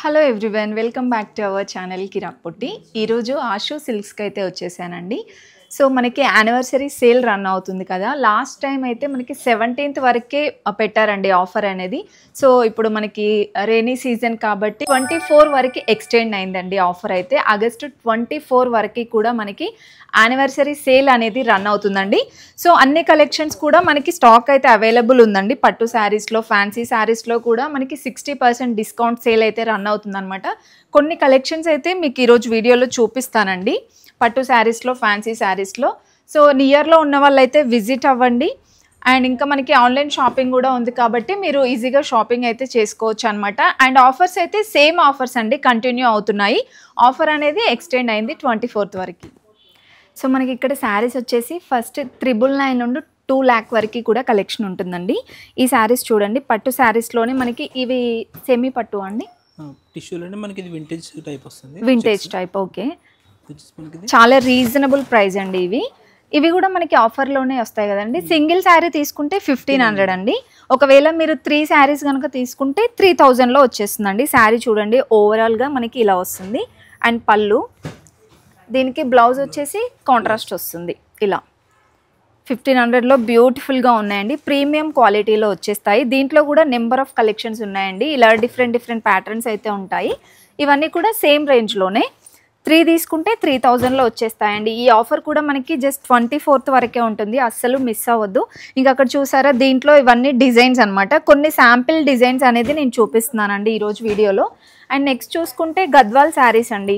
Hello everyone, welcome back to our channel Kirak Potti. ఈరోజు ఆషు సిల్క్స్కి అయితే వచ్చేసానండి. సో మనకి యానివర్సరీ సేల్ రన్ అవుతుంది కదా. లాస్ట్ టైం అయితే మనకి 17th వరకే పెట్టారండి ఆఫర్ అనేది. సో ఇప్పుడు మనకి రైనీ సీజన్ కాబట్టి 24 వరకు ఎక్స్టెండ్ అయిందండి ఆఫర్ అయితే. ఆగస్టు 24 వరకు కూడా మనకి యానివర్సరీ సేల్ అనేది రన్ అవుతుందండి. సో అన్ని కలెక్షన్స్ కూడా మనకి స్టాక్ అయితే అవైలబుల్ ఉందండి. పట్టు శారీస్లో, ఫ్యాన్సీ శారీస్లో కూడా మనకి 60% డిస్కౌంట్ సేల్ అయితే రన్ అవుతుందన్నమాట. కొన్ని కలెక్షన్స్ అయితే మీకు ఈరోజు వీడియోలో చూపిస్తానండి, పట్టు శారీస్లో, ఫ్యాన్సీ శారీస్లో. సో నియర్లో ఉన్న వాళ్ళైతే విజిట్ అవ్వండి. అండ్ ఇంకా మనకి ఆన్లైన్ షాపింగ్ కూడా ఉంది కాబట్టి మీరు ఈజీగా షాపింగ్ అయితే చేసుకోవచ్చు అనమాట. అండ్ ఆఫర్స్ అయితే సేమ్ ఆఫర్స్ అండి, కంటిన్యూ అవుతున్నాయి. ఆఫర్ అనేది ఎక్స్టెండ్ అయింది 24th వరకు. సో మనకి ఇక్కడ శారీస్ వచ్చేసి ఫస్ట్ 999 నుండి 2 lakh వరకు కూడా కలెక్షన్ ఉంటుందండి. ఈ శారీస్ చూడండి, పట్టు శారీస్లోనే మనకి ఇవి సెమీ పట్టు అండి, టిష్యూలోనే మనకి ఇది వింటేజ్ టైప్ వస్తుంది. Vintage type. ఓకే, చాలా రీజనబుల్ ప్రైస్ అండి ఇవి కూడా మనకి ఆఫర్లోనే వస్తాయి కదండి. సింగిల్ శారీ తీసుకుంటే 1500 అండి. ఒకవేళ మీరు 3 శారీస్ కనుక తీసుకుంటే 3000లో వచ్చేస్తుందండి. శారీ చూడండి, ఓవరాల్గా మనకి ఇలా వస్తుంది. అండ్ పళ్ళు, దీనికి బ్లౌజ్ వచ్చేసి కాంట్రాస్ట్ వస్తుంది ఇలా. 1500లో బ్యూటిఫుల్గా ఉన్నాయండి, ప్రీమియం క్వాలిటీలో వచ్చేస్తాయి. దీంట్లో కూడా నెంబర్ ఆఫ్ కలెక్షన్స్ ఉన్నాయండి. ఇలా డిఫరెంట్ ప్యాటర్న్స్ అయితే ఉంటాయి. ఇవన్నీ కూడా సేమ్ రేంజ్లోనే. 3 తీసుకుంటే 3000లో వచ్చేస్తాయండి. ఈ ఆఫర్ కూడా మనకి జస్ట్ 24th వరకే ఉంటుంది, అస్సలు మిస్ అవ్వద్దు. ఇంకా అక్కడ చూసారా, దీంట్లో ఇవన్నీ డిజైన్స్ అనమాట. కొన్ని శాంపిల్ డిజైన్స్ అనేది నేను చూపిస్తున్నానండి ఈరోజు వీడియోలో. అండ్ నెక్స్ట్ చూసుకుంటే గద్వాల్ శారీస్ అండి.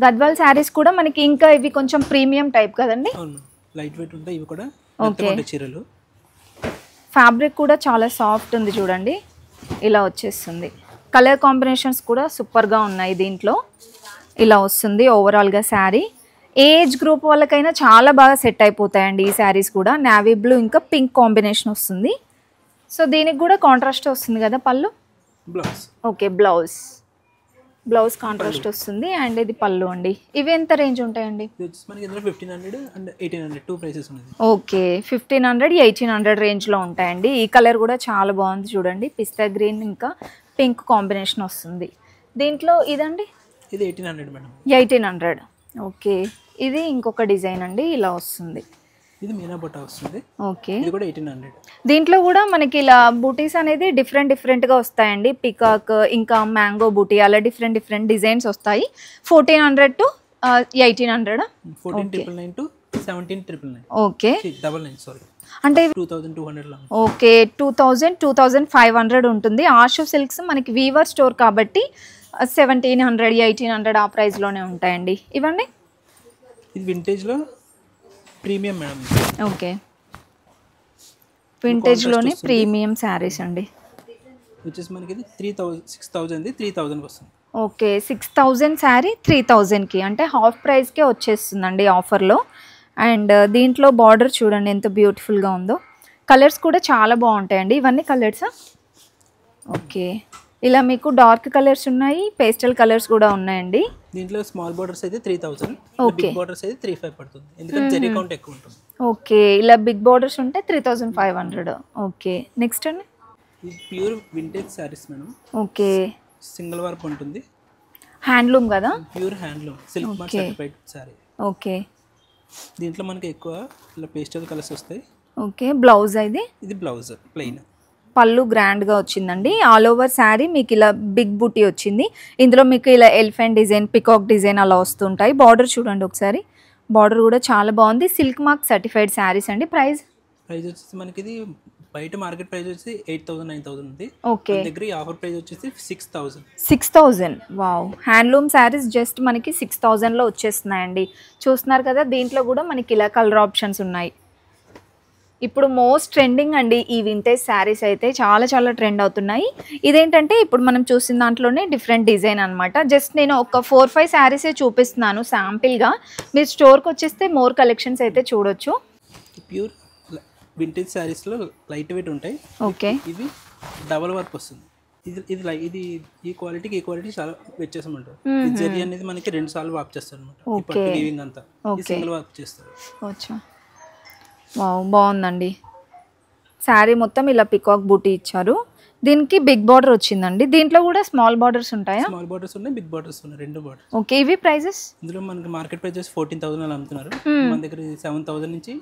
గద్వాల్ శారీస్ కూడా మనకి ఇంకా ఇవి కొంచెం ప్రీమియం టైప్ కదండి, లైట్ వెయిట్ ఉంటాయి ఇవి కూడా. ఓకే, చీరలు ఫ్యాబ్రిక్ కూడా చాలా సాఫ్ట్ ఉంది చూడండి, ఇలా వచ్చేస్తుంది. కలర్ కాంబినేషన్స్ కూడా సూపర్గా ఉన్నాయి దీంట్లో. ఇలా వస్తుంది ఓవరాల్గా శారీ. ఏజ్ గ్రూప్ వాళ్ళకైనా చాలా బాగా సెట్ అయిపోతాయండి ఈ శారీస్ కూడా. నావీ బ్లూ ఇంకా పింక్ కాంబినేషన్ వస్తుంది. సో దీనికి కూడా కాంట్రాస్ట్ వస్తుంది కదా పళ్ళు. బ్లౌజ్, ఓకే, బ్లౌజ్ కాంట్రాస్ట్ వస్తుంది. అండ్ ఇది పళ్ళు అండి. ఇవి ఎంత రేంజ్ ఉంటాయండి? మనకి ఇందులో 1500 అండ్ 1800 టూ ప్రైసెస్ ఉన్నాయి. ఓకే, 1500, 1800 రేంజ్లో ఉంటాయండి. ఈ కలర్ కూడా చాలా బాగుంది చూడండి, పిస్తా గ్రీన్ ఇంకా పింక్ కాంబినేషన్ వస్తుంది. దీంట్లో ఇదండి, ఇది 1800 మేడం. 1800. ఓకే, ఇది ఇంకొక డిజైన్ అండి, ఇలా వస్తుంది. ఇది మీనా బొట్టా వస్తుంది. ఓకే, ఇది కూడా 1800. దీంట్లో కూడా మనకి ఇలా బూటీస్ అనేది డిఫరెంట్గా వస్తాయండి. పికాక్ ఇంకా మ్యాంగో బూటీ, అలా డిఫరెంట్ డిజైన్స్ వస్తాయి. 1400 to 1800. 14999 to 17999. ఓకే, 99 సారీ, అంటే 2200. ఓకే, 2500 ఉంటుంది. ఆషు సిల్క్స్ మనకి వీవర్ స్టోర్ కాబట్టి 1700, 1800 ఆ ప్రైస్లోనే ఉంటాయండి. ఇవ్వండి, ఇది వింటేజ్లో ప్రీమియం మేడం. ఓకే, వింటేజ్లోనే ప్రీమియం శారీస్ అండి. వచ్చేసి మనకి ఇది 6000 3000కి వస్తుంది. ఓకే, 6000 శారీ 3000కి, అంటే హాఫ్ ప్రైస్కే వచ్చేస్తుందండి ఆఫర్లో. అండ్ దీంట్లో బార్డర్ చూడండి ఎంత బ్యూటిఫుల్గా ఉందో. కలర్స్ కూడా చాలా బాగుంటాయండి. ఇవన్నీ కలర్సా? ఓకే, ఇలా మీకు డార్క్ కలర్స్ ఉన్నాయి, పేస్టల్ కలర్స్ కూడా ఉన్నాయండి. దీంట్లో స్మాల్ బార్డర్స్ అయితే 3000, ఓకే, బిగ్ బార్డర్స్ అయితే 3500 పడుతుంది, ఎందుకంటే జరీ కౌంట్ ఎక్కువ ఉంటుంది. ఓకే, ఇలా బిగ్ బార్డర్స్ ఉంటే 3500. ఓకే, నెక్స్ట్ అండి, ఇది pure vintage saris madam. Okay, single work ఉంటుంది, హ్యాండ్లూమ్ కదా, pure handloom silk mark certified sari. Okay, దీంట్లో మనకి ఎక్కువ ఇలా పేస్టల్ కలర్స్ వస్తాయి. ఓకే, బ్లౌజ్ ఇది బ్లౌజ్ ప్లెయిన్. పళ్ళు గ్రాండ్గా వచ్చిందండి. ఆల్ ఓవర్ శారీ మీకు ఇలా బిగ్ బుటీ వచ్చింది. ఇందులో మీకు ఇలా ఎలిఫెంట్ డిజైన్, పికాక్ డిజైన్ అలా వస్తుంటాయి. బార్డర్ చూడండి ఒకసారి, బార్డర్ కూడా చాలా బాగుంది. సిల్క్ మార్క్ సర్టిఫైడ్ శారీస్ అండి. ప్రైస్ వచ్చేసి మనకి ఇది బయట మార్కెట్ ప్రైస్ వచ్చి 8000 9000 ఉంది. ఓకే, దగ్గర ఆఫర్ ప్రైస్ వచ్చేసి 6000. వావ్, హ్యాండ్లూమ్ శారీస్ జస్ట్ మనకి 6000లో వచ్చేస్తున్నాయండి. చూస్తున్నారు కదా, దీంట్లో కూడా మనకి ఇలా కలర్ ఆప్షన్స్ ఉన్నాయి. ఇప్పుడు మోస్ట్ ట్రెండింగ్ అండి ఈ వింటేజ్ శారీస్ అయితే, చాలా ట్రెండ్ అవుతున్నాయి. ఇదేంటంటే ఇప్పుడు మనం చూసిన దాంట్లోనే డిఫరెంట్ డిజైన్ అనమాట. జస్ట్ నేను ఒక 4-5 శారీసే చూపిస్తున్నాను శాంపిల్గా. మీరు స్టోర్కి వచ్చేస్తే మోర్ కలెక్షన్స్ అయితే చూడొచ్చు. ప్యూర్ వింటేజ్ శారీస్లో లైట్ వెయిట్ ఉంటాయి. ఓకే, ఇవి డబల్ వర్క్ వస్తుంది. ఇది ఈ క్వాలిటీ చాలా వ్యత్యాసం ఉంటుంది. జరీ అనేది మనకి 2 సార్లు వాక్ చేస్తారు అనమాట. అంతా సింగిల్ వాక్ చేస్తారు. వావ్, బాగుందండి. శారీ మొత్తం ఇలా పికాక్ బూటీ ఇచ్చారు. దీనికి బిగ్ బార్డర్ వచ్చిందండి. దీంట్లో కూడా స్మాల్ బార్డర్స్ ఉంటాయా? స్మాల్ బార్డర్స్ ఉన్నాయి, బిగ్ బార్డర్స్ ఉన్నాయి, రెండు బార్డర్స్. ఓకే, ఇవి ప్రైజెస్? ఇందులో మనకి మార్కెట్ ప్రైస్ 14,000 అలా అమ్ముతున్నారు. మన దగ్గర 7,000 నుంచి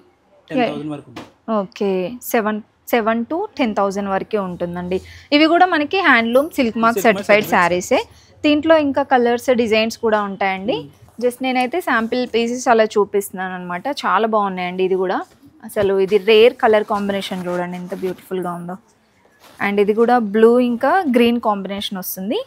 10,000 వరకు ఉంది. ఓకే, 7 to 10,000 వరకే ఉంటుందండి. ఇవి కూడా మనకి హ్యాండ్లూమ్ సిల్క్ మార్క్ సర్టిఫైడ్ శారీసే. దీంట్లో ఇంకా కలర్స్ డిజైన్స్ కూడా ఉంటాయండి. జస్ట్ నేనైతే శాంపిల్ పీసెస్ అలా చూపిస్తున్నాను అనమాట. చాలా బాగున్నాయండి. ఇది కూడా అసలు ఇది రేర్ కలర్ కాంబినేషన్, చూడండి ఎంత బ్యూటిఫుల్గా ఉందో. అండ్ ఇది కూడా బ్లూ ఇంకా గ్రీన్ కాంబినేషన్ వస్తుంది.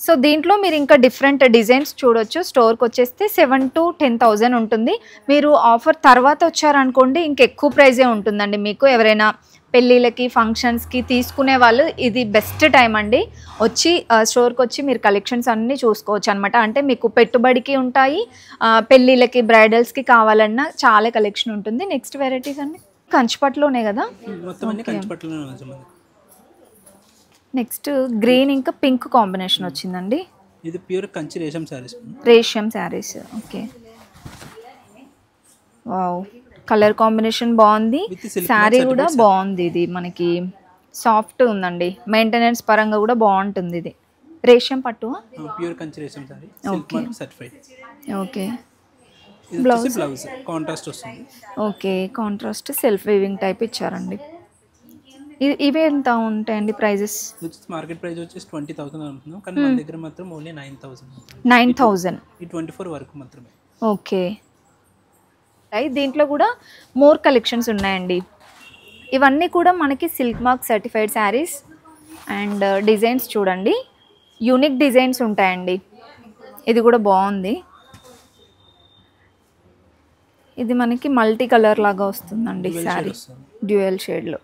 సో దీంట్లో మీరు ఇంకా డిఫరెంట్ డిజైన్స్ చూడొచ్చు. స్టోర్కి వచ్చేస్తే 7 to 10,000 ఉంటుంది. మీరు ఆఫర్ తర్వాత వచ్చారనుకోండి ఇంకెక్కువ ప్రైజే ఉంటుందండి. మీకు ఎవరైనా పెళ్ళిళ్ళకి ఫంక్షన్స్కి తీసుకునే వాళ్ళు ఇది బెస్ట్ టైం అండి. వచ్చి స్టోర్కి వచ్చి మీరు కలెక్షన్స్ అన్నీ చూసుకోవచ్చు అనమాట. అంటే మీకు పెట్టుబడికి ఉంటాయి, పెళ్ళిళ్ళకి బ్రైడల్స్కి కావాలన్నా చాలా కలెక్షన్ ఉంటుంది. నెక్స్ట్ వెరైటీస్ అండి కంచిపట్టులోనే కదా? నెక్స్ట్ గ్రీన్ ఇంకా పింక్ కాంబినేషన్ వచ్చిందండి. ఇది ప్యూర్ కంచి రేషం శారీస్. రేషం saris. Okay, wow, colour combination బాగుంది. శారీ కూడా బాగుంది. ఇది మనకి సాఫ్ట్ ఉందండి. మెయింటెనెన్స్ పరంగా కూడా బాగుంటుంది. ఇది రేషం పట్టు, ప్యూర్ కంచి రేషం sari, silk mark certified. Okay, blouse contrast వస్తుంది. Okay, contrast self weaving type ఇచ్చారండి. ఇవి ఎంత ఉంటాయండి ప్రైజెస్? మార్కెట్ ప్రైస్ వచ్చేసి 20,000 అనుకుంటున్నాం, కానీ మన దగ్గర మాత్రం ఓన్లీ 9,000. 9,000 ఈ 24 వరకు మాత్రమే. ఓకే, దీంట్లో కూడా మోర్ కలెక్షన్స్ ఉన్నాయండి. ఇవన్నీ కూడా మనకి silk mark certified saris. And designs చూడండి, యూనిక్ డిజైన్స్ ఉంటాయండి. ఇది కూడా బాగుంది. ఇది మనకి మల్టీ కలర్ లాగా వస్తుందండి శారీ, డ్యూయల్ షేడ్లో.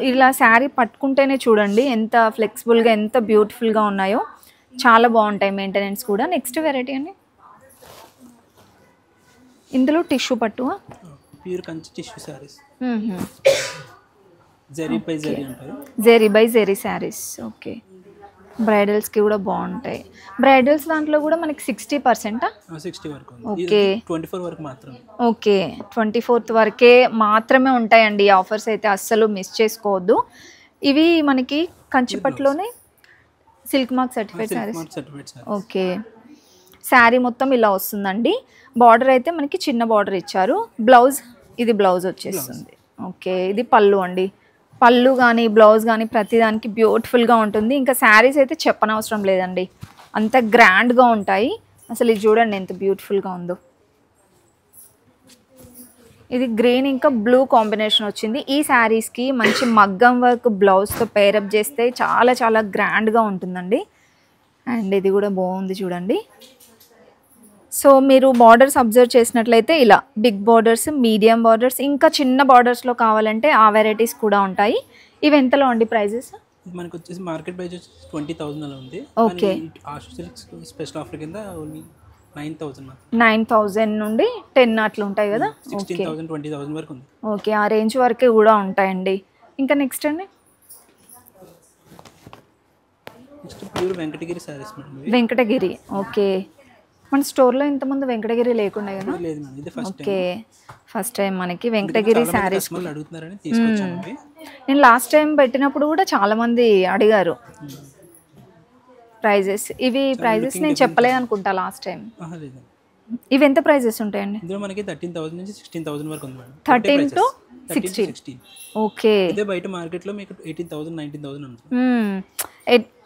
ఇలా శారీ పట్టుకుంటేనే చూడండి ఎంత ఫ్లెక్సిబుల్గా ఎంత బ్యూటిఫుల్గా ఉన్నాయో. చాలా బాగుంటాయి, మెయింటెనెన్స్ కూడా. నెక్స్ట్ వెరైటీ అండి, ఇందులో టిష్యూ పట్టు, pure Kanchi tissue saris, zari by zari అంటారు. జరీ బై జరీ సారీస్. ఓకే, బ్రైడల్స్కి కూడా బాగుంటాయి. బ్రైడల్స్ దాంట్లో కూడా మనకి 60%? 60 వరకు. ఓకే, 24 వరకు మాత్రమే. ఓకే, 24th వరకే మాత్రమే ఉంటాయండి. ఈ ఆఫర్స్ అయితే అస్సలు మిస్ చేసుకోవద్దు. ఇవి మనకి కంచిపట్టులోనే silk mark certified saris. Okay, sari మొత్తం ఇలా వస్తుందండి. బార్డర్ అయితే మనకి చిన్న బార్డర్ ఇచ్చారు. బ్లౌజ్, ఇది బ్లౌజ్ వచ్చేస్తుంది. ఓకే, ఇది పళ్ళు అండి. పళ్ళు కానీ బ్లౌజ్ కానీ ప్రతిదానికి బ్యూటిఫుల్గా ఉంటుంది. ఇంకా శారీస్ అయితే చెప్పనవసరం లేదండి, అంత గ్రాండ్గా ఉంటాయి. అసలు ఇది చూడండి ఎంత బ్యూటిఫుల్గా ఉందో. ఇది గ్రీన్ ఇంకా బ్లూ కాంబినేషన్ వచ్చింది. ఈ శారీస్కి మంచి మగ్గం వర్క్ బ్లౌజ్తో పేరప్ చేస్తే చాలా చాలా గ్రాండ్గా ఉంటుందండి. అండ్ ఇది కూడా బాగుంది చూడండి. సో మీరు బార్డర్స్ అబ్జర్వ్ చేసినట్లయితే ఇలా బిగ్ బార్డర్స్, మీడియం బార్డర్స్, ఇంకా చిన్న బార్డర్స్లో కావాలంటే ఆ వెరైటీస్ కూడా ఉంటాయి. ఇవి ఎంతలో అండి ప్రైజెస్? మనకు వచ్చేసి మార్కెట్ ప్రైస్ వచ్చి 20,000 అలా ఉంది. Okay, Ashu silks special offer కింద ఓన్లీ 9,000. 9,000 నుండి 10 అట్లా ఉంటాయి కదా? 16,000 20,000 వరకు ఉంది. ఓకే, ఆ రేంజ్ వరకే కూడా ఉంటాయండి. ఇంకా నెక్స్ట్ అండి, next pure Venkatagiri saris madam. Venkatagiri. Okay, మన స్టోర్లో ఇంతకుముందు వెంకటగిరి లేకుండా కదా? లేదు మేడం, ఇది first time. Okay, first time మనకి వెంకటగిరి శారీస్ అడుగుతున్నారని తీసుకొచ్చాము. నేను లాస్ట్ టైం పెట్టినప్పుడు కూడా చాలా మంది అడిగారు ప్రైజెస్. ఇవి ప్రైజెస్ నేను చెప్పలేదు అనుకుంటా లాస్ట్ టైం. ఇవి ఎంత ప్రైజెస్ ఉంటాయండి? ఇందులో మనకి 13,000 నుంచి 16,000 వరకు ఉంది మేడం. 13 to 16. ఓకే, ఇదే బయట మార్కెట్లో మీకు 18,000 19,000 ఉంది.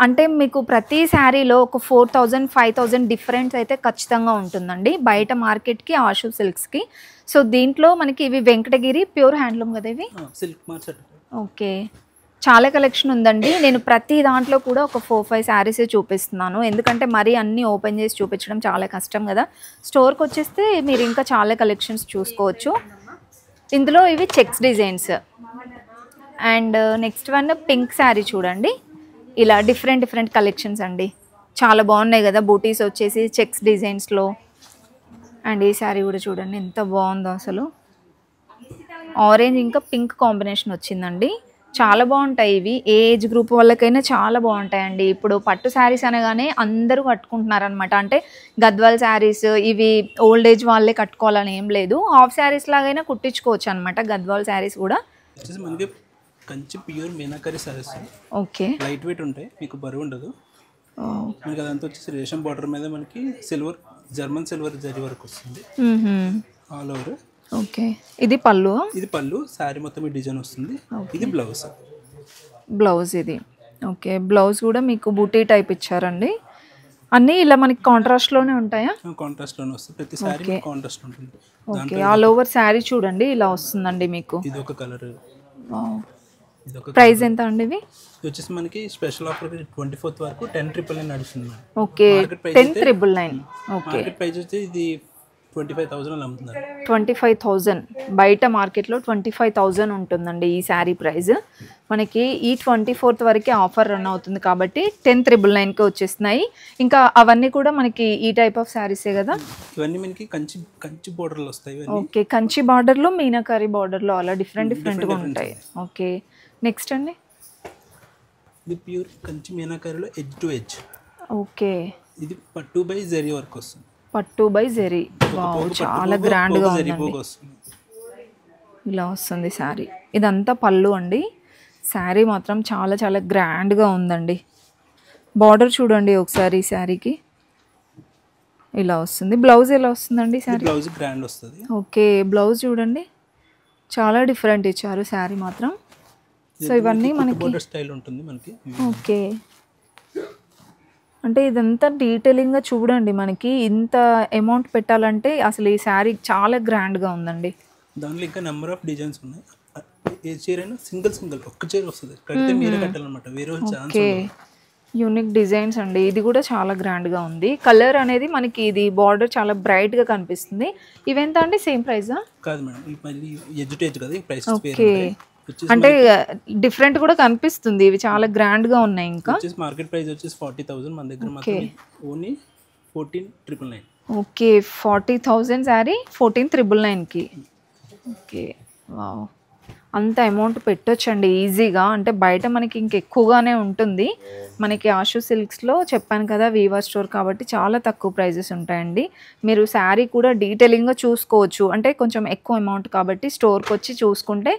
అంటే మీకు ప్రతి శారీలో ఒక 4,000 5,000 డిఫరెన్స్ అయితే ఖచ్చితంగా ఉంటుందండి బయట మార్కెట్కి, ఆషు సిల్క్స్కి. సో దీంట్లో మనకి ఇవి వెంకటగిరి ప్యూర్ హ్యాండ్లూమ్ కదా ఇవి? Silk mark. ఓకే, చాలా కలెక్షన్ ఉందండి. నేను ప్రతి దాంట్లో కూడా ఒక 4-5 శారీసే చూపిస్తున్నాను, ఎందుకంటే మరీ అన్నీ ఓపెన్ చేసి చూపించడం చాలా కష్టం కదా. స్టోర్కి వచ్చేస్తే మీరు ఇంకా చాలా కలెక్షన్స్ చూసుకోవచ్చు. ఇందులో ఇవి checks designs. And next one pink sari చూడండి, ఇలా డిఫరెంట్ కలెక్షన్స్ అండి. చాలా బాగున్నాయి కదా, బూటీస్ వచ్చేసి చెక్స్ డిజైన్స్లో. అండ్ ఈ శారీ కూడా చూడండి ఎంత బాగుందో అసలు. ఆరెంజ్ ఇంకా పింక్ కాంబినేషన్ వచ్చిందండి. చాలా బాగుంటాయి ఇవి, ఏ ఏజ్ గ్రూప్ వాళ్ళకైనా చాలా బాగుంటాయండి. ఇప్పుడు పట్టు శారీస్ అనగానే అందరూ కట్టుకుంటున్నారనమాట. అంటే గద్వాల్ శారీస్ ఇవి ఓల్డ్ ఏజ్ వాళ్ళే కట్టుకోవాలని ఏం లేదు, హాఫ్ శారీస్ లాగైనా కుట్టించుకోవచ్చు అనమాట గద్వాల్ శారీస్ కూడా. Kanchi pure meenakari saris. Okay. Light weight ఉంటాయి, మీకు బరువు ఉండదు. మనకి అదంతా వచ్చేసి రేషం బార్డర్ మీద మనకి silver, German silver zari work వస్తుంది ఆల్ ఓవర్. ఓకే. ఇది పళ్ళు. ఇది పళ్ళు. శారీ మొత్తం ఈ డిజైన్ వస్తుంది. ఇది బ్లౌజ్. బ్లౌజ్ ఇది. ఓకే. బ్లౌజ్ కూడా మీకు బూటీ టైప్ ఇచ్చారండి. అన్నీ ఇలా మనకి కాంట్రాస్ట్లోనే ఉంటాయా? కాంట్రాస్ట్లోనే వస్తుంది, ప్రతి శారీ కాంట్రాస్ట్ ఉంటుంది. ఓకే. ఆల్ ఓవర్ శారీ చూడండి ఇలా వస్తుందండి మీకు. ఇది ఒక కలర్. ప్రైస్ ఎంత అండి ఇవి? ఇది వచ్చేసి మనకి స్పెషల్ ఆఫర్ 24th వరకు 10,999 నడుస్తుంది. ఓకే. 10,999. ఓకే. మార్కెట్ ప్రైస్ వచ్చి ఇది 25,000 అమ్ముతున్నారు. 25,000 బయట మార్కెట్లో 25,000 ఉంటుందండి ఈ శారీ ప్రైస్. మనకి ఈ 24th వరకే ఆఫర్ రన్ అవుతుంది కాబట్టి 10,999కి వచ్చేస్తున్నాయి. ఇంకా అవన్నీ కూడా మనకి ఈ టైప్ ఆఫ్ శారీసే కదా? ఇవన్నీ మనకి కంచి బోర్డర్లు వస్తాయి. ఓకే. కంచి బార్డర్లో, మీనాకారి బార్డర్లో అలా డిఫరెంట్గా ఉంటాయి. ఓకే. నెక్స్ట్ అండి, ఇది ప్యూర్ కంచి మీనాకారిలో ఎడ్జ్ టు ఎడ్జ్. ఓకే. ఇది పట్టు బై జరీ వర్క్ వస్తుంది. పట్టు బై జరీ. చాలా గ్రాండ్గా ఉందండి. ఇలా వస్తుంది శారీ. ఇదంతా పళ్ళు అండి. శారీ మాత్రం చాలా చాలా గ్రాండ్గా ఉందండి. బార్డర్ చూడండి ఒకసారి ఈ శారీకి ఇలా వస్తుంది. బ్లౌజ్ ఎలా వస్తుందండి శారీ? బ్లౌజ్ గ్రాండ్ వస్తుంది. ఓకే. బ్లౌజ్ చూడండి చాలా డిఫరెంట్ ఇచ్చారు శారీ మాత్రం. సో ఇవన్నీ మనకి స్టైల్ ఉంటుంది మనకి. ఓకే. అంటే ఇదంతా డీటెయిలింగ్గా చూడండి. మనకి ఇంత అమౌంట్ పెట్టాలంటే అసలు ఈ శారీ చాలా గ్రాండ్గా ఉందండి. దాంట్లో ఇంకా నెంబర్ ఆఫ్ డిజైన్స్ ఉన్నాయి. ఏ చీర అయినా సింగిల్ ఒక్క చీర వస్తుంది, కడితే మీరే కట్టాలన్నమాట, వేరే ఛాన్స్. ఓకే. యూనిక్ డిజైన్స్ అండి. ఇది కూడా చాలా గ్రాండ్గా ఉంది. కలర్ అనేది మనకి ఇది బార్డర్ చాలా బ్రైట్గా కనిపిస్తుంది. ఇవెంత అండి? సేమ్ ప్రైజా? కాదు మేడం, మళ్ళీ ఎడ్జ్ టు ఎడ్జ్ కదా, ప్రైస్ ఓకే. అంటే డిఫరెంట్ కూడా కనిపిస్తుంది. ఇవి చాలా గ్రాండ్గా ఉన్నాయి. ఇంకా మార్కెట్ ప్రైస్ వచ్చేసి 40,000, మన దగ్గర మాత్రం ఓన్లీ 14,999. ఓకే. 40,000 శారీ 14,999కి. ఓకే. వావ్. అంత అమౌంట్ పెట్టొచ్చండి ఈజీగా. అంటే బయట మనకి ఇంకెక్కువగానే ఉంటుంది. మనకి ఆషు సిల్క్స్లో చెప్పాను కదా వీవర్ స్టోర్ కాబట్టి చాలా తక్కువ ప్రైజెస్ ఉంటాయండి. మీరు శారీ కూడా డీటెయిలింగ్గా చూసుకోవచ్చు. అంటే కొంచెం ఎక్కువ అమౌంట్ కాబట్టి స్టోర్కి వచ్చి చూసుకుంటే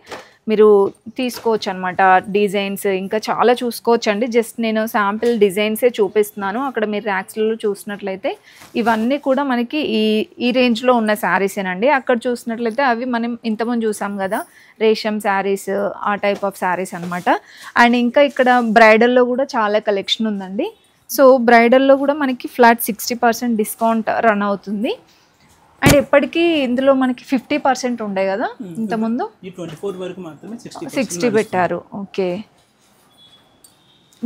మీరు తీసుకోవచ్చు అనమాట. డిజైన్స్ ఇంకా చాలా చూసుకోవచ్చు అండి. జస్ట్ నేను శాంపిల్ డిజైన్సే చూపిస్తున్నాను. అక్కడ మీరు ర్యాక్స్లలో చూసినట్లయితే ఇవన్నీ కూడా మనకి ఈ రేంజ్లో ఉన్న శారీసేనండి. అక్కడ చూసినట్లయితే అవి మనం ఇంతకుముందు చూసాం కదా రేషం శారీస్, ఆ టైప్ ఆఫ్ శారీస్ అనమాట. అండ్ ఇంకా ఇక్కడ బ్రైడల్లో కూడా చాలా కలెక్షన్ ఉందండి. సో బ్రైడల్లో కూడా మనకి ఫ్లాట్ 60% డిస్కౌంట్ రన్ అవుతుంది. అండ్ ఎప్పటికీ ఇందులో మనకి 50% ఉండే కదా ఇంతకుముందు. ఈ 24 వరకు మాత్రమే 60 పెట్టారు. ఓకే.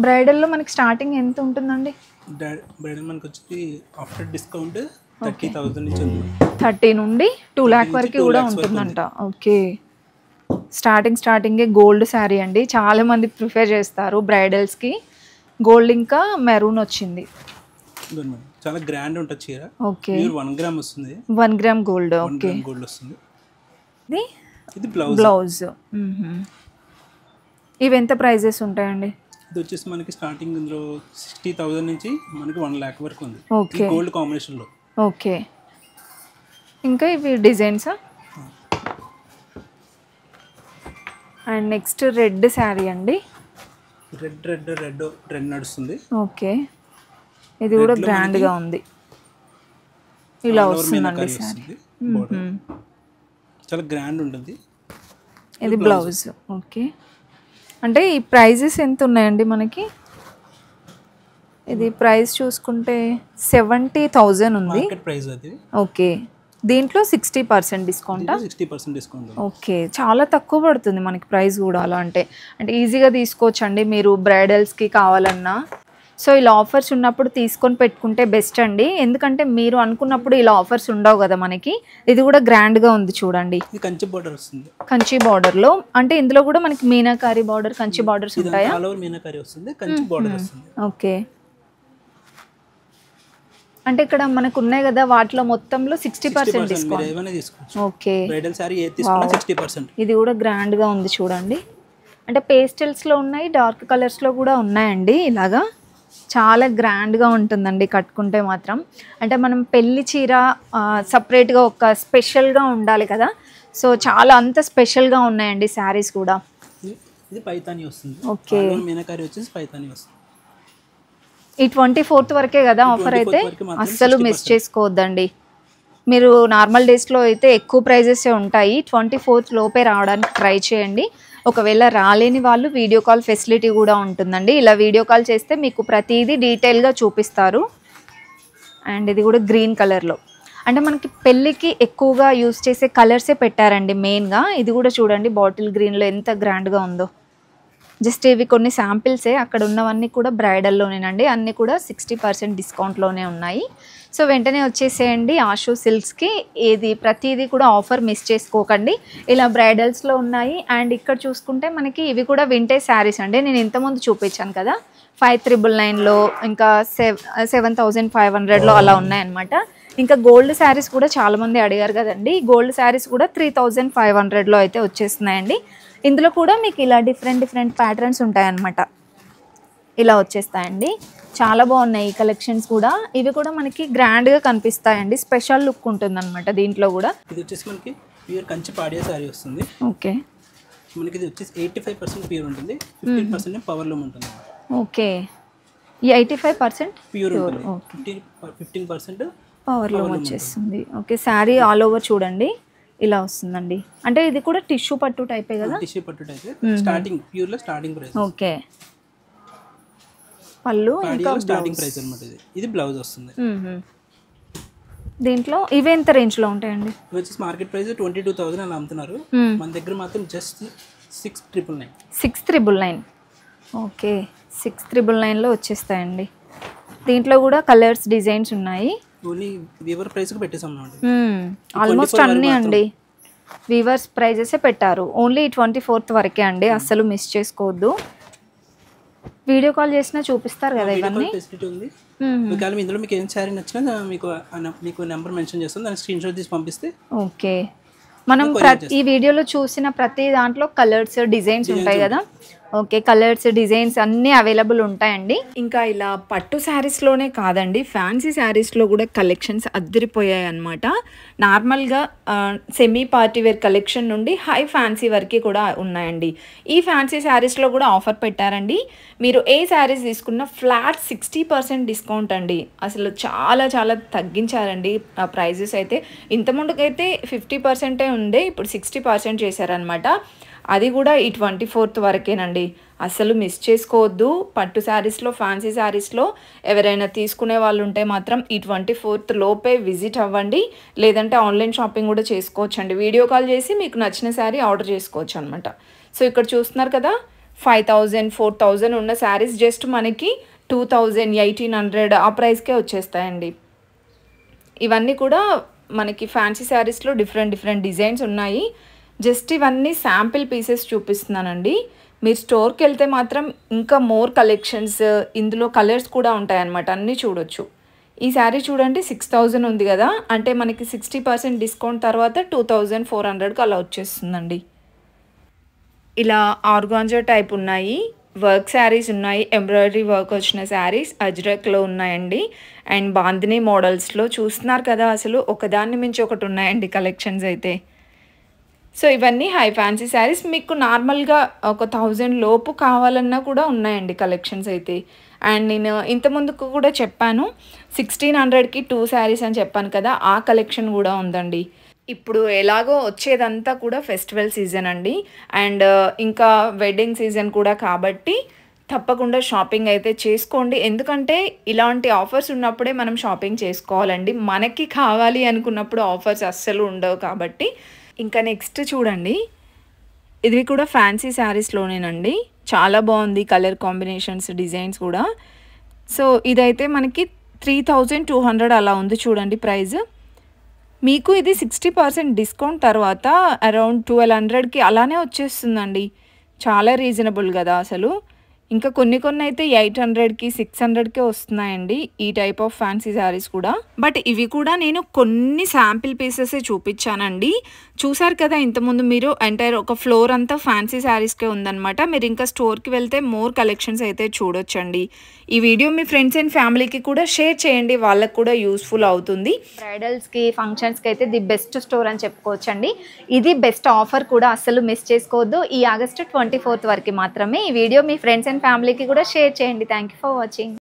బ్రైడల్లో మనకి స్టార్టింగ్ ఎంత ఉంటుందండి? బ్రైడల్ మనకి వచ్చి ఆఫ్టర్ డిస్కౌంట్ 30,000 నుంచి ఉంది. 30 నుండి 2 lakh వరకు కూడా ఉంటుందంట. ఓకే. స్టార్టింగే గోల్డ్ శారీ అండి. చాలా మంది ప్రిఫర్ చేస్తారు బ్రైడల్స్కి. గోల్డ్ ఇంకా మెరూన్ వచ్చింది. చాలా గ్రాండ్ ఉంటుంది చీర. ఓకే. 1 గ్రామ్ వస్తుంది. 1 గ్రామ్ గోల్డ్. ఓకే. గోల్డ్ వస్తుంది. ఇది బ్లౌజ్. ఇవి ఎంత ప్రైజెస్ ఉంటాయండి? ఇది వచ్చేసి మనకి స్టార్టింగ్ ఇందులో 60,000 నుంచి మనకి 1 lakh వరకు ఉంది. ఓకే. గోల్డ్ కాంబినేషన్లో. ఓకే. ఇంకా ఇవి డిజైన్సా? అండ్ నెక్స్ట్ రెడ్ శారీ అండి. రెడ్ నడుస్తుంది. ఓకే. ఇది కూడా గ్రాండ్గా ఉంది. ఇలా వస్తుందండి శారీ. చాలా గ్రాండ్ ఉంటుంది. ఇది బ్లౌజ్. ఓకే. అంటే ఈ ప్రైజెస్ ఎంత ఉన్నాయండి మనకి? ఇది ప్రైస్ చూసుకుంటే 70,000 ఉంది. ఓకే. దీంట్లో 60% డిస్కౌంటా? 60% డిస్కౌంట్. ఓకే. చాలా తక్కువ పడుతుంది మనకి ప్రైస్ కూడా. అలా అంటే ఈజీగా తీసుకోవచ్చండి మీరు బ్రైడల్స్కి కావాలన్నా. సో ఇలా ఆఫర్స్ ఉన్నప్పుడు తీసుకొని పెట్టుకుంటే బెస్ట్ అండి. ఎందుకంటే మీరు అనుకున్నప్పుడు ఇలా ఆఫర్స్ ఉండవు కదా మనకి. ఇది కూడా గ్రాండ్గా ఉంది చూడండి. కంచి బార్డర్ వస్తుంది. కంచి బార్డర్లో అంటే ఇందులో కూడా మనకి మీనాకారి బార్డర్, కంచి బార్డర్స్ ఉంటాయా? మీనాకారి వస్తుంది, కంచి బార్డర్ వస్తుంది. ఓకే. అంటే ఇక్కడ మనకు ఉన్నాయి కదా వాటిలో మొత్తంలో 60% డిస్కౌంట్. ఓకే. బ్రైడల్ సారీ ఏది తీసుకున్నా 60%. ఇది కూడా గ్రాండ్గా ఉంది చూడండి. అంటే పేస్టల్స్లో ఉన్నాయి, డార్క్ కలర్స్లో కూడా ఉన్నాయండి. ఇలాగా చాలా గ్రాండ్గా ఉంటుందండి కట్టుకుంటే మాత్రం. అంటే మనం పెళ్లి చీర సపరేట్గా ఒక స్పెషల్గా ఉండాలి కదా. సో చాలా అంత స్పెషల్గా ఉన్నాయండి శారీస్ కూడా. ఇది పైతాని వస్తుంది. ఓకే. మీనాకారి వచ్చేసి పైతాని వస్తుంది. ఈ 24th వరకే కదా ఆఫర్ అయితే, అస్సలు మిస్ చేసుకోవద్దండి. మీరు నార్మల్ డేస్లో అయితే ఎక్కువ ప్రైజెసే ఉంటాయి. 24th లోపే రావడానికి ట్రై చేయండి. ఒకవేళ రాలేని వాళ్ళు వీడియో కాల్ ఫెసిలిటీ కూడా ఉంటుందండి. ఇలా వీడియో కాల్ చేస్తే మీకు ప్రతిదీ డీటెయిల్గా చూపిస్తారు. అండ్ ఇది కూడా గ్రీన్ కలర్లో, అంటే మనకి పెళ్ళికి ఎక్కువగా యూస్ చేసే కలర్సే పెట్టారండి మెయిన్గా. ఇది కూడా చూడండి బాటిల్ గ్రీన్లో ఎంత గ్రాండ్గా ఉందో. జస్ట్ ఇవి కొన్ని శాంపిల్సే, అక్కడ ఉన్నవన్నీ కూడా బ్రైడల్లోనేనండి. అన్నీ కూడా 60% డిస్కౌంట్లోనే ఉన్నాయి. సో వెంటనే వచ్చేసేయండి ఆషు సిల్క్స్కి. ప్రతిదీ కూడా ఆఫర్ మిస్ చేసుకోకండి. ఇలా బ్రైడల్స్లో ఉన్నాయి. అండ్ ఇక్కడ చూసుకుంటే మనకి ఇవి కూడా వింటేజ్ శారీస్ అండి. నేను ఇంతకుముందు చూపించాను కదా 5999లో, ఇంకా 7500లో అలా ఉన్నాయన్నమాట. ఇంకా గోల్డ్ శారీస్ కూడా చాలామంది అడిగారు కదండి. గోల్డ్ శారీస్ కూడా 3500లో అయితే వచ్చేస్తున్నాయండి. ఇందులో కూడా మీకు ఇలా డిఫరెంట్ ప్యాటర్న్స్ ఉంటాయన్నమాట. ఇలా వచ్చేస్తాయండి. చాలా బాగున్నాయి ఈ కలెక్షన్స్ కూడా. ఇవి కూడా మనకి గ్రాండ్గా కనిపిస్తాయండి. స్పెషల్ లుక్ ఉంటుందన్నమాట దీంట్లో కూడా. ఇది వచ్చేసి మనకి ప్యూర్ కంచి పాడియా శారీ వస్తుంది. ఓకే. మనకి ఇది వచ్చేసి 85% ప్యూర్ ఉంటుంది, 15% పవర్లూమ్ ఉంటుంది. ఓకే. ఈ 85% ప్యూర్ ఉంటుంది, 15% పవర్లూమ్ వచ్చేస్తుంది. ఓకే. శారీ ఆల్ ఓవర్ చూడండి ఇలా వస్తుందండి. అంటే ఇది కూడా టిష్యూ పట్టు టైపే కదా? టిష్యూ పట్టు టైప్. స్టార్టింగ్ ప్యూర్ లో స్టార్టింగ్ ప్రైస్. ఓకే. పళ్ళు ఇంకా స్టార్టింగ్ ప్రైస్ అన్నమాట. ఇది బ్లౌజ్ వస్తుంది. దీంట్లో ఇవి ఎంత రేంజ్ లో ఉంటాయండి? ఇవి వచ్చేసి మార్కెట్ ప్రైస్ 22,000 అలా అమ్ముతున్నారు. మన దగ్గర మాత్రం జస్ట్ 6,999. 6,999. ఓకే. 6,999లో వచ్చేస్తాయండి. దీంట్లో కూడా కలర్స్ డిజైన్స్ ఉన్నాయి. ఓన్లీ వీవర్ ప్రైస్ కి పెట్టేసాం అన్నమాట. ఆల్మోస్ట్ అన్నీ అండి వీవర్స్ ప్రైజెసే పెట్టారు. ఓన్లీ 24th వరకే అండి, అస్సలు మిస్ చేసుకోవద్దు. వీడియో కాల్ చేసినా చూపిస్తారు కదా ఇవన్నీ. ఫెసిలిటీ ఉంది. ఒకవేళ ఇందులో మీకు ఏం శారీ నచ్చినా మీకు నెంబర్ మెన్షన్ చేస్తాం, దానికి స్క్రీన్ షాట్ తీసి పంపిస్తే. ఓకే. మనం ఈ వీడియోలో చూసిన ప్రతి దాంట్లో కలర్స్ డిజైన్స్ ఉంటాయి కదా. ఓకే. కలర్స్ డిజైన్స్ అన్నీ అవైలబుల్ ఉంటాయండి. ఇంకా ఇలా పట్టు శారీస్లోనే కాదండి, ఫ్యాన్సీ శారీస్లో కూడా కలెక్షన్స్ అద్దరిపోయాయి అన్నమాట. నార్మల్గా సెమీ పార్టీ వేర్ కలెక్షన్ నుండి హై ఫ్యాన్సీ వరకు కూడా ఉన్నాయండి. ఈ ఫ్యాన్సీ శారీస్లో కూడా ఆఫర్ పెట్టారండి. మీరు ఏ శారీస్ తీసుకున్నా ఫ్లాట్ 60% డిస్కౌంట్ అండి. అసలు చాలా చాలా తగ్గించారండి ప్రైజెస్ అయితే. ఇంత ముందుకైతే 50% ఉండే, ఇప్పుడు 60% చేశారనమాట. అది కూడా ఈ 24th వరకేనండి, అస్సలు మిస్ చేసుకోవద్దు. పట్టు శారీస్లో ఫ్యాన్సీ శారీస్లో ఎవరైనా తీసుకునే వాళ్ళు ఉంటే మాత్రం ఈ 24th లోపే విజిట్ అవ్వండి. లేదంటే ఆన్లైన్ షాపింగ్ కూడా చేసుకోవచ్చండి. వీడియో కాల్ చేసి మీకు నచ్చిన శారీ ఆర్డర్ చేసుకోవచ్చు అనమాట. సో ఇక్కడ చూస్తున్నారు కదా 5,000 4,000 ఉన్న శారీస్ జస్ట్ మనకి 2,000 1,800 ఆ ప్రైస్కే వచ్చేస్తాయండి. ఇవన్నీ కూడా మనకి ఫ్యాన్సీ శారీస్లో డిఫరెంట్ డిజైన్స్ ఉన్నాయి. జస్ట్ ఇవన్నీ శాంపిల్ పీసెస్ చూపిస్తున్నానండి. మీరు స్టోర్కి వెళ్తే మాత్రం ఇంకా మోర్ కలెక్షన్స్, ఇందులో కలర్స్ కూడా ఉంటాయన్నమాట, అన్నీ చూడొచ్చు. ఈ శారీ చూడండి 6,000 ఉంది కదా, అంటే మనకి 60% డిస్కౌంట్ తర్వాత 2,400కి అలా వచ్చేస్తుందండి. ఇలా ఆర్గాంజా టైప్ ఉన్నాయి, వర్క్ శారీస్ ఉన్నాయి, ఎంబ్రాయిడరీ వర్క్ వచ్చిన శారీస్ అజ్రక్లో ఉన్నాయండి. అండ్ బాందినీ మోడల్స్లో చూస్తున్నారు కదా, అసలు ఒకదాన్ని మించి ఒకటి ఉన్నాయండి కలెక్షన్స్ అయితే. సో ఇవన్నీ హై ఫ్యాన్సీ శారీస్. మీకు నార్మల్గా ఒక 1000 లోపు కావాలన్నా కూడా ఉన్నాయండి కలెక్షన్స్ అయితే. అండ్ నేను ఇంతకుముందుకు కూడా చెప్పాను 1,600కి 2 శారీస్ అని చెప్పాను కదా, ఆ కలెక్షన్ కూడా ఉందండి. ఇప్పుడు ఎలాగో వచ్చేదంతా కూడా ఫెస్టివల్ సీజన్ అండి, అండ్ ఇంకా వెడ్డింగ్ సీజన్ కూడా కాబట్టి తప్పకుండా షాపింగ్ అయితే చేసుకోండి. ఎందుకంటే ఇలాంటి ఆఫర్స్ ఉన్నప్పుడే మనం షాపింగ్ చేసుకోవాలండి. మనకి కావాలి అనుకున్నప్పుడు ఆఫర్స్ అస్సలు ఉండవు కాబట్టి. ఇంకా నెక్స్ట్ చూడండి, ఇది కూడా ఫ్యాన్సీ శారీస్లోనేనండి. చాలా బాగుంది కలర్ కాంబినేషన్స్, డిజైన్స్ కూడా. సో ఇదైతే మనకి 3,200 అలా ఉంది చూడండి ప్రైస్. మీకు ఇది 60% డిస్కౌంట్ తర్వాత అరౌండ్ 1,200కి అలానే వచ్చేస్తుందండి. చాలా రీజనబుల్ కదా అసలు. ఇంకా కొన్ని అయితే 800కి 600కే వస్తున్నాయండి ఈ టైప్ ఆఫ్ ఫ్యాన్సీ శారీస్ కూడా. బట్ ఇవి కూడా నేను కొన్ని శాంపిల్ పీసెస్ చూపించానండి. చూసారు కదా ఇంతకుముందు మీరు ఎంటైర్ ఒక ఫ్లోర్ అంతా ఫ్యాన్సీ శారీస్కే ఉందన్నమాట. మీరు ఇంకా స్టోర్కి వెళ్తే మోర్ కలెక్షన్స్ అయితే చూడొచ్చండి. ఈ వీడియో మీ ఫ్రెండ్స్ అండ్ ఫ్యామిలీకి కూడా షేర్ చేయండి, వాళ్ళకి కూడా యూస్ఫుల్ అవుతుంది. బ్రైడల్స్కి ఫంక్షన్స్కి అయితే ది బెస్ట్ స్టోర్ అని చెప్పుకోవచ్చండి. ఇది బెస్ట్ ఆఫర్ కూడా అస్సలు మిస్ చేసుకోవద్దు. ఈ ఆగస్టు 24th వరకు మాత్రమే. ఈ వీడియో మీ ఫ్రెండ్స్ అండ్ ఫ్యామిలీకి కూడా షేర్ చేయండి. Thank you for watching.